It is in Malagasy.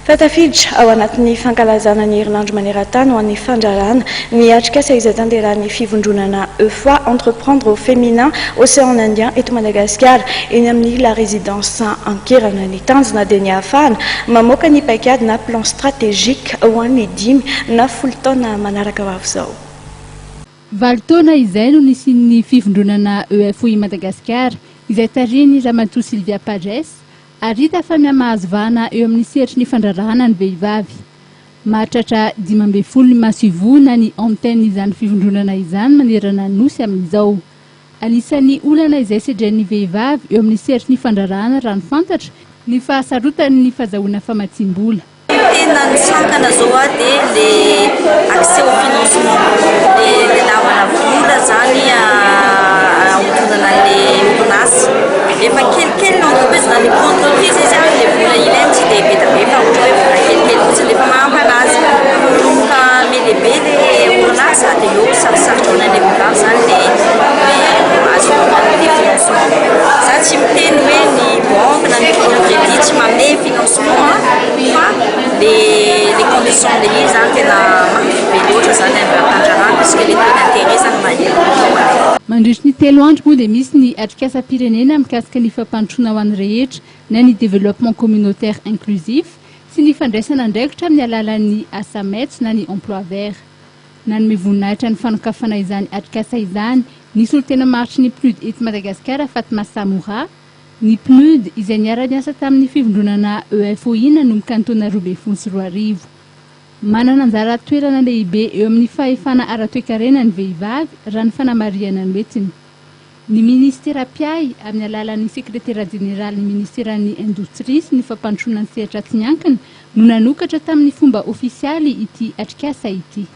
Fatafiditra ao anatin'ny fankalazana ny herinandro maneran-tany ho an'ny fandrarana ny atrikasa izay tanterahan'ny fivondronana EFOA entreprendre au féminin Océan Indien eto Madagasikara eny amin'ny la résidence Ankirana ny tanjona dia ny ahafahana mamoaka ny paikady na plan stratégique ho an'ny 5 na 10 taona manaraka ho avy izao. Valtaona izay no nisian'ny fivondronana EFOI Madagasikara izay tariny Ramatoa Sylvia Padres ary hita fa mihamahazovana eo amin'ny seritry ny fandrarahana ny vehivavy. Mahatratra 12 ny maso ivona ny antenne izany fivondronana izany manerana ny nosy amin'izao. Anisan'ny olana izay sedren'ny vehivavy eo amin'ny seritry ny fandrarahana raha ny fantatra ny fahasarotan'ny fahazahoana famatsim-bola. Tena nisankana zao dia le accès au financement le lavana vola zany ahodinana le orinasy. Efa kelikely l'entreprise na le entreprise izy le vola ilainy tsy dia be dia be fa ohatra hoe vola kelikely fotsiny efa mahampy anazy. Ka melehibe le orinasa dia eo sarotsarotrona le vehivavy zany le azo le financement. Za tsy miteny hoe ny banque na ny crédit tsy manome financement fa les conditions de mise en tena be loatra zany amin'ny puisque les taux d'intérêt zany maheno. Mandritra ny 3 andro moa dia misy ny atrikasa-pirenena mikasika ny fampandrosoana ho an'ny rehetra na ny développement communautaire inclusif sy ny fandraisana andraikitra amin'ny alalan'ny asa maitso na ny emploi vert. Nanome voninahitra ny fanokafana izany atrikasa izany nisy olo tena maritry ny PNUD eto Madagasikara Fatma Samoura. Ny PNUD izay niara-niasa tamin'ny fivondronana EFOI nanomboka ny taona 2014. Manana anjara toerana lehibe eo amin'ny fahefana ara-toe-karena ny vehivavy raha ny fanamariana ny entiny. Ny ministera Piay amin'ny alalan'ny sekretera jeneraly ny ministeran'ny indostria sy ny fampandrosoana ny sehatra tsy miankina no nanokatra tamin'ny fomba ofisialy ity atrikasa ity.